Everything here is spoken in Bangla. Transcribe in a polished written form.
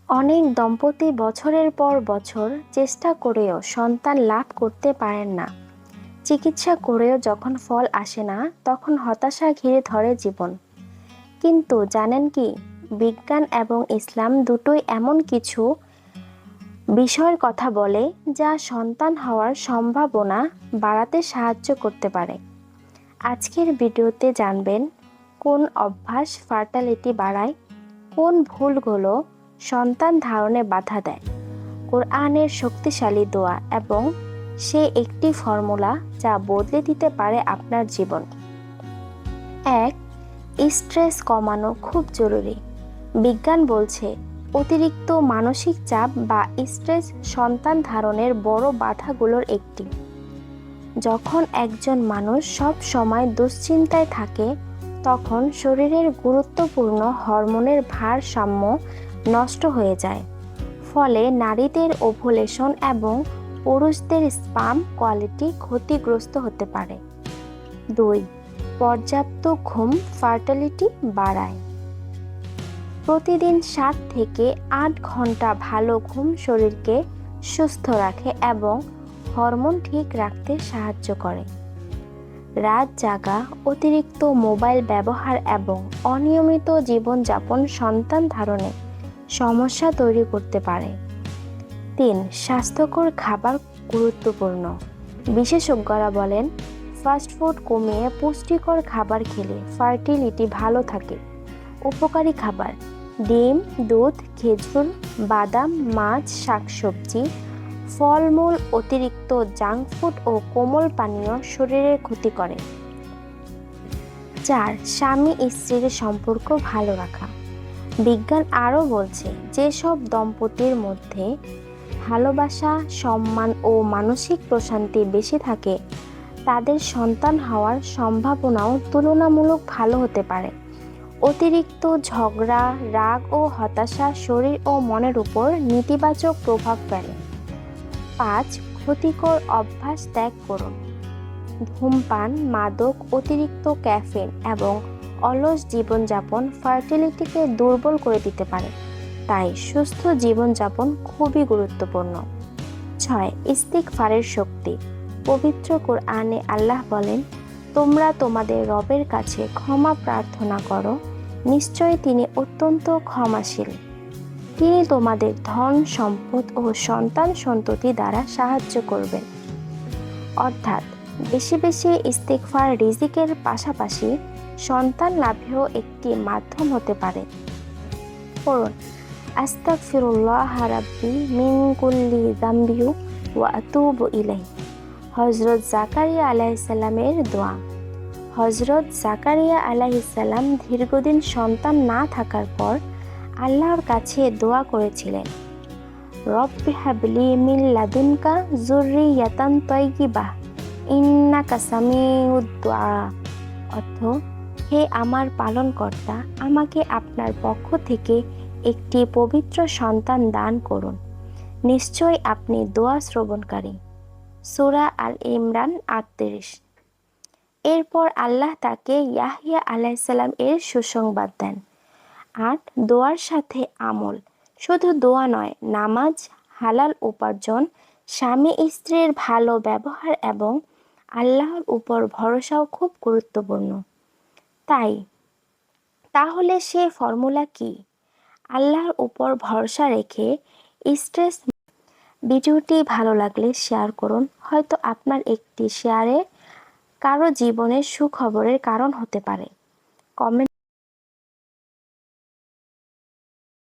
অনেক দম্পতি বছরের পর বছর চেষ্টা করেও সন্তান লাভ করতে পারেন না। চিকিৎসা করেও যখন ফল আসে না, তখন হতাশা ঘিরে ধরে জীবন। কিন্তু জানেন কি, বিজ্ঞান এবং ইসলাম দুটোই এমন কিছু বিষয়ের কথা বলে যা সন্তান হওয়ার সম্ভাবনা বাড়াতে সাহায্য করতে পারে। আজকের ভিডিওতে জানবেন কোন অভ্যাস ফার্টালিটি বাড়ায়, কোন ভুলগুলো সন্তান ধারণে বাধা দেয়, কোরআনের শক্তিশালী দোয়া এবং সে একটি ফর্মুলা যা বদলে দিতে পারে আপনার জীবন। 1. স্ট্রেস কমানো খুব জরুরি। বিজ্ঞান বলছে অতিরিক্ত মানসিক চাপ বা স্ট্রেস সন্তান ধারণের বড় বাধাগুলোর একটি। যখন একজন মানুষ সব সময় দুশ্চিন্তায় থাকে, তখন শরীরের গুরুত্বপূর্ণ হরমোনের ভারসাম্য নষ্ট হয়ে যায়। ফলে নারীদের ওভুলেশন এবং পুরুষদের স্পার্ম কোয়ালিটি ক্ষতিগ্রস্ত হতে পারে। 2. পর্যাপ্ত ঘুম ফার্টিলিটি বাড়ায়। প্রতিদিন 7 থেকে 8 ঘন্টা ভালো ঘুম শরীরকে সুস্থ রাখে এবং হরমোন ঠিক রাখতে সাহায্য করে। রাত জাগা, অতিরিক্ত মোবাইল ব্যবহার এবং অনিয়মিত জীবনযাপন সন্তান ধারণে সমস্যা তৈরি করতে পারে। 3. স্বাস্থ্যকর খাবার গুরুত্বপূর্ণ। বিশেষজ্ঞরা বলেন ফাস্টফুড কমিয়ে পুষ্টিকর খাবার খেলে ফার্টিলিটি ভালো থাকে। উপকারী খাবার: ডিম, দুধ, খেজুর, বাদাম, মাছ, শাকসবজি, ফলমূল। অতিরিক্ত জাঙ্ক ফুড ও কোমল পানীয় শরীরের ক্ষতি করে। 4. স্বামী স্ত্রীর সম্পর্ক ভালো রাখা। বিজ্ঞান আরও বলছে যেসব দম্পতির মধ্যে ভালোবাসা, সম্মান ও মানসিক প্রশান্তি বেশি থাকে, তাদের সন্তান হওয়ার সম্ভাবনাও তুলনামূলক ভালো হতে পারে। অতিরিক্ত ঝগড়া, রাগ ও হতাশা শরীর ও মনের উপর নেতিবাচক প্রভাব ফেলে। 5. ক্ষতিকর অভ্যাস ত্যাগ করুন। ধূমপান, মাদক, অতিরিক্ত ক্যাফেইন এবং অলস জীবনযাপন ফার্টিলিটিকে দুর্বল করে দিতে পারে। তাই সুস্থ জীবনযাপন খুবই গুরুত্বপূর্ণ। 6. ইস্তিগফারের শক্তি। পবিত্র কোরআনে আল্লাহ বলেন, তোমরা তোমাদের রবের কাছে ক্ষমা প্রার্থনা করো, নিশ্চয়ই তিনি অত্যন্ত ক্ষমাশীল। তিনি তোমাদের ধন সম্পদ ও সন্তান সন্ততি দ্বারা সাহায্য করবেন। অর্থাৎ বেশি বেশি ইস্তিগফার রিজিকের পাশাপাশি সন্তান লাভেও একটি মাধ্যম হতে পারে। পড়ুন, আস্তাগফিরুল্লাহ রাব্বি মিন কুল্লি যামবি ওয়া আতুবু ইলাইহি। হযরত জাকারিয়া আলাইহিস সালামের দোয়া। হযরত জাকারিয়া আলাইহিস সালাম দীর্ঘদিন সন্তান না থাকার পর আল্লাহর কাছে দোয়া করেছিলেন, রব্বি হাবলি মিন লাদুনকা যুররিয়াতান তাইয়্যিবাহ ইন্নাকা সামিউদ দুআ। অর্থ, হে আমার পালনকর্তা, আমাকে আপনার পক্ষ থেকে একটি পবিত্র সন্তান দান করুন, নিশ্চয় আপনি দোয়া শ্রবণকারী। সূরা আল ইমরান 38। এরপর আল্লাহ তাকে ইয়াহইয়া আলাইহিস সালাম এর সুসংবাদ দেন। 8. দোয়ার সাথে আমল। শুধু দোয়া নয়, নামাজ, হালাল উপার্জন, স্বামী স্ত্রীর ভালো ব্যবহার এবং আল্লাহর উপর ভরসাও খুব গুরুত্বপূর্ণ। তাহলে সে ফর্মুলা কি? আল্লাহর উপর ভরসা রেখে স্ট্রেস। ভিডিওটি ভালো লাগলে শেয়ার করুন, হয়তো আপনার একটি শেয়ারে কারো জীবনের সুখবরের কারণ হতে পারে। কমেন্ট